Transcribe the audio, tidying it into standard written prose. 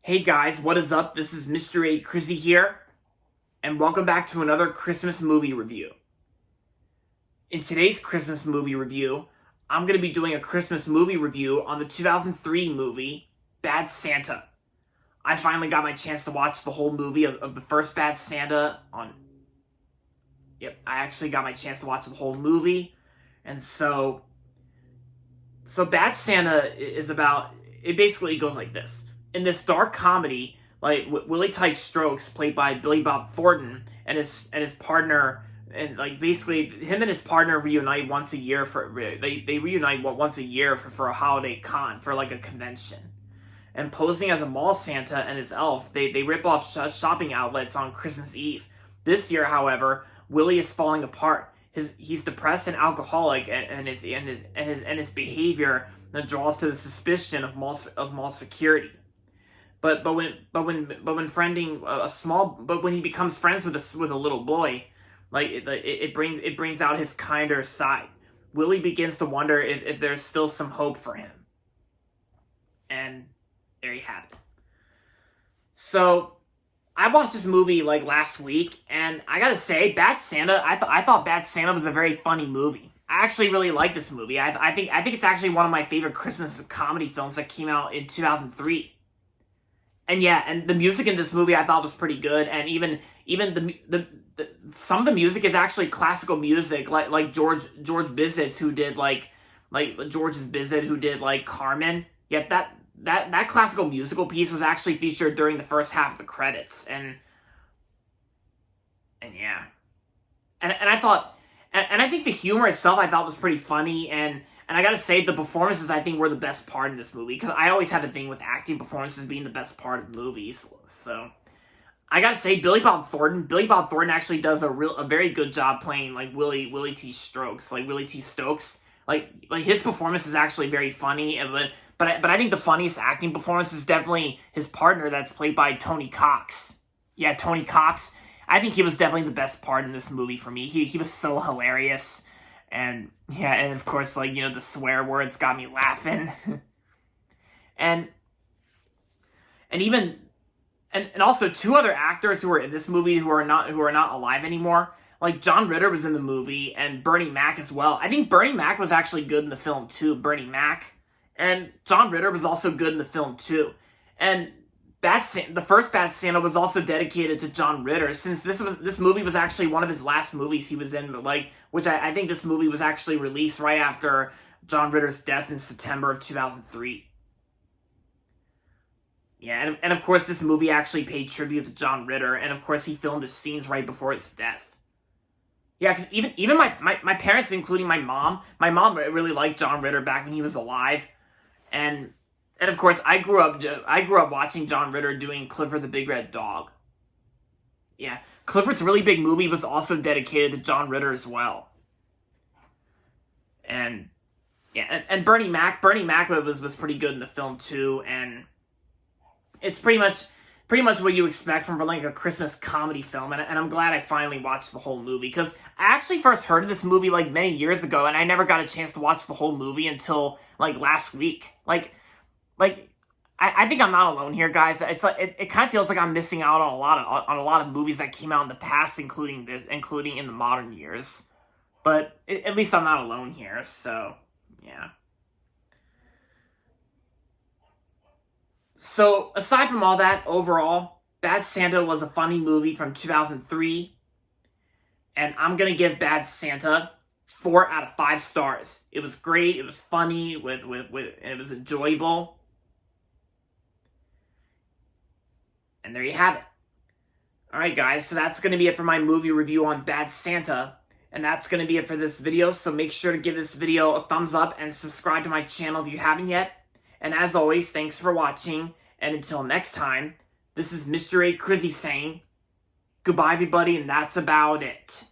Hey guys, what is up? This is Mr. A. Crizzy here, and welcome back to another Christmas movie review. In today's Christmas movie review, I'm going to be doing a Christmas movie review on the 2003 movie, Bad Santa. I finally got my chance to watch the whole movie of the first Bad Santa on... I actually got my chance to watch the whole movie, and so Bad Santa is about... It basically goes like this. In this dark comedy, like Willie Tite Strokes, played by Billy Bob Thornton, and his partner, and like basically him and his partner reunite once a year they reunite once a year for a holiday con, for like a convention. And posing as a mall Santa and his elf, they rip off shopping outlets on Christmas Eve. This year, however, Willie is falling apart. He's depressed and alcoholic, and his behavior draws to the suspicion of mall security. But when he becomes friends with a little boy, like it brings out his kinder side. Willie begins to wonder if there's still some hope for him. And there you have it. So I watched this movie like last week, and I gotta say, Bad Santa. I thought Bad Santa was a very funny movie. I actually really like this movie. I think it's actually one of my favorite Christmas comedy films that came out in 2003. And yeah, and the music in this movie I thought was pretty good, and even the some of the music is actually classical music, like George Bizet, who did like George's Bizet, who did like Carmen. Yet that classical musical piece was actually featured during the first half of the credits, and yeah, and I thought, and I think the humor itself I thought was pretty funny, and I gotta say, the performances, I think, were the best part in this movie, because I always have a thing with acting performances being the best part of movies. So I gotta say, Billy Bob Thornton actually does a very good job playing like Willie T. Stokes. Like his performance is actually very funny, but I think the funniest acting performance is definitely his partner, that's played by Tony Cox. Yeah, Tony Cox. I think he was definitely the best part in this movie for me. He was so hilarious. And yeah, and of course, like, you know, the swear words got me laughing. and also two other actors who were in this movie who are not alive anymore. Like John Ritter was in the movie, and Bernie Mac as well. I think Bernie Mac was actually good in the film too, Bernie Mac. And John Ritter was also good in the film too. And the first Bad Santa was also dedicated to John Ritter, since this movie was actually one of his last movies he was in, which I think this movie was actually released right after John Ritter's death in September of 2003. Yeah, and of course this movie actually paid tribute to John Ritter, and of course he filmed his scenes right before his death. Yeah, because even my parents, including my mom really liked John Ritter back when he was alive, and of course, I grew up watching John Ritter doing Clifford the Big Red Dog. Yeah, Clifford's Really Big Movie was also dedicated to John Ritter as well. And yeah, and Bernie Mac was pretty good in the film too, and it's pretty much what you expect from like a Christmas comedy film, and I'm glad I finally watched the whole movie, because I actually first heard of this movie like many years ago, and I never got a chance to watch the whole movie until like last week. I think I'm not alone here, guys. It's like it kind of feels like I'm missing out on a lot of movies that came out in the past, including in the modern years. But at least I'm not alone here. So yeah. So aside from all that, overall, Bad Santa was a funny movie from 2003, and I'm gonna give Bad Santa 4 out of 5 stars. It was great. It was funny. And it was enjoyable. And there you have it. Alright guys, so that's going to be it for my movie review on Bad Santa. And that's going to be it for this video, so make sure to give this video a thumbs up and subscribe to my channel if you haven't yet. And as always, thanks for watching, and until next time, this is Mr. A. Crizzy saying, goodbye everybody, and that's about it.